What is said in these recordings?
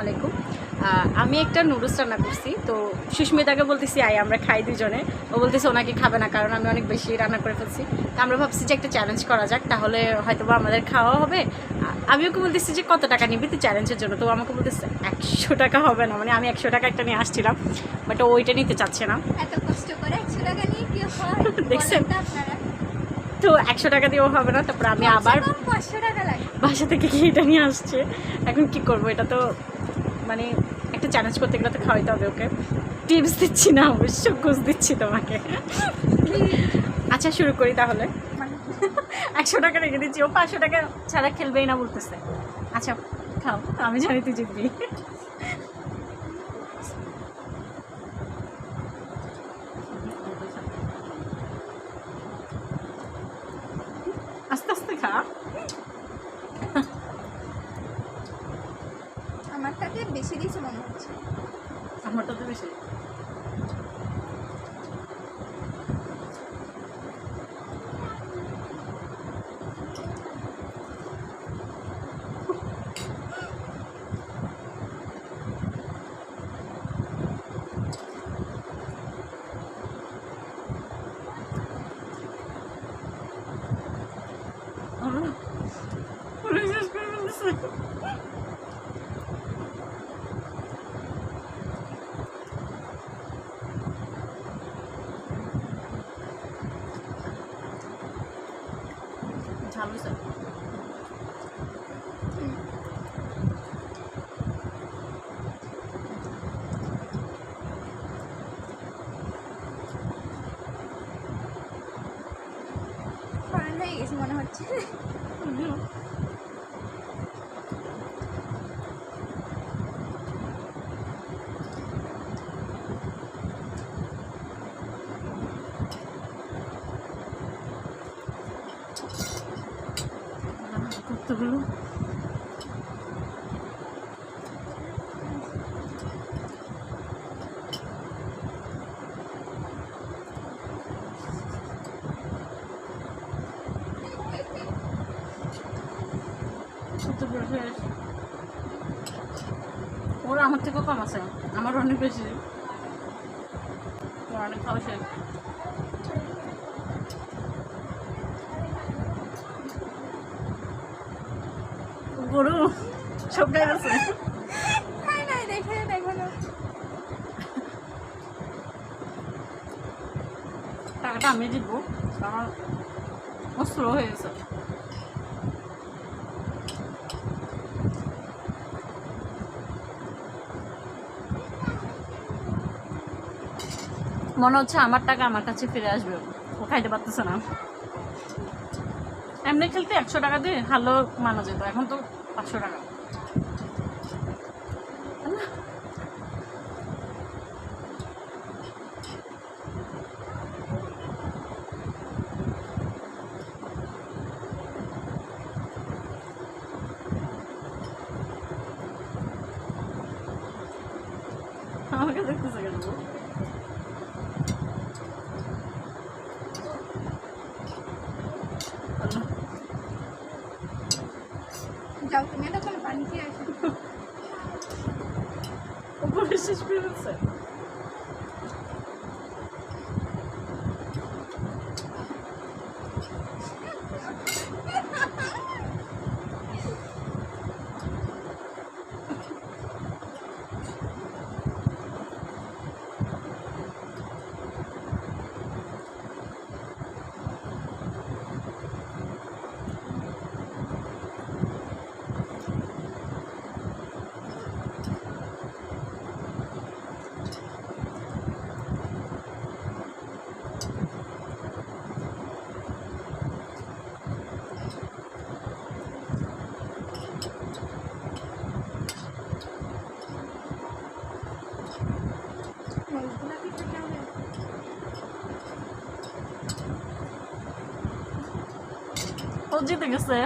আলাইকুম। আমি একটা নুডলস রান্না করছি, তো সুস্মিতাকে বলতেছি আই আমরা খাই দুজনে। ও বলতেছে ওনাকে খাবে না, কারণ আমি অনেক বেশি রান্না করে ফেলছি। তো আমরা ভাবছি যে একটা চ্যালেঞ্জ করা যাক, তাহলে হয়তো বা আমাদের খাওয়া হবে। আমি ওকে বলতেছি যে কত টাকা নিবি তুই চ্যালেঞ্জের জন্য, তো আমাকে বলতেছে 100 টাকা হবে না। মানে আমি 100 টাকা একটা নিয়ে আসছিলাম, বাট ও ওইটা নিতে চাচ্ছে না। এত কষ্ট করে 100 টাকা নিয়ে কি হয় দেখছেন? বলেন তো আপনারা? তো 100 টাকা দিয়েও হবে না, তারপর আমি আবার 500 টাকা লাগে। বাসা থেকে গিয়ে এটা নিয়ে আসছে। এখন কি করবো, এটা তো মানে একটা চ্যালেঞ্জ করতে গেলে তো খাওয়াইতে হবে ওকে। টিপস দিচ্ছি না, অবশ্য খোঁজ দিচ্ছি তোমাকে। আচ্ছা শুরু করি তাহলে। 100 টাকা রেখে দিচ্ছি, ও 500 টাকা ছাড়া খেলবেই না বলতেছে। আচ্ছা খাও, আমি জানি তুই জিতবি। আস্তে আস্তে খা। আমারটাতে বেশি দিয়েছে মনে হচ্ছে। আমারটা তো বেশি। ঝাল হয়েছে। ফরেন হয়ে গেছে মনে হচ্ছে। কতগুলো ওরা আমার থেকেও কম আছে, আমার অনেক বেশি। অনেক খাওয়া শেষ। গরু সব গায়ে আছে। খাই নাই, দেখে দেখো না। টাকাটা আমি জিতবো, আমার স্লো হয়ে গেছে। মনে হচ্ছে আমার টাকা আমার কাছে ফিরে আসবে, ও খাইতে পারতেছে না। এমনি খেলতে 100 টাকা দিয়ে ভালো মানা যেত, এখন তো 500 টাকা। আমাকে দেখতেছে কেন? যাও তুমি তো কোনো পানি খেয়ে আসো। উপরে শেষ করে ফেলছে। মরিচগুলো কি খেতে হবে? ও জিতে গেছে।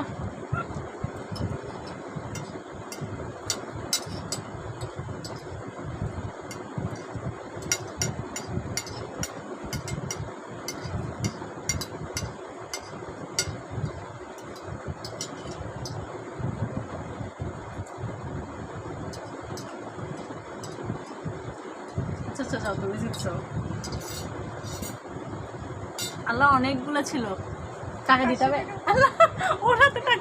আচ্ছা আচ্ছা যাও, তুমি জিতছো। আল্লাহ অনেকগুলো ছিল, টাকা দিতে হবে। আল্লাহ ওর হাতে টাকা।